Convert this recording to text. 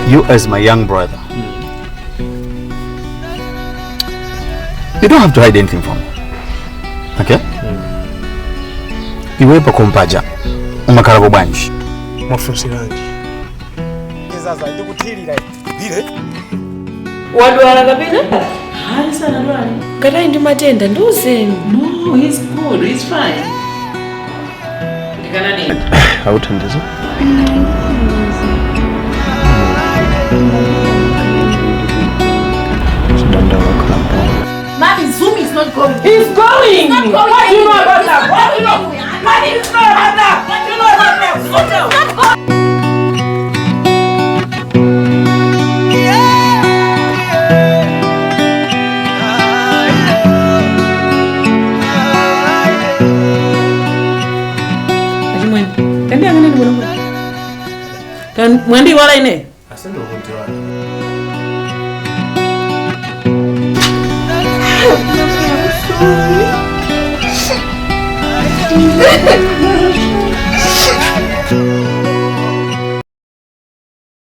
you as my young brother, you don't have to hide anything from me. Okay? Iwepo kumpaja umakarabo banji mafusi rangi kizaza ndikuthilira ile wadwala kabina hayi sana dwala ngatayi ndi matenda ndiuzeni. no he's good he's fine ndikana nini hauthandiza Mommy, Zoom is not going. He's going. Not going. What do you know about that? What do you know? What do you know about that? What do you know about that? Go down. Kan mwandi wala ine asendo wote wale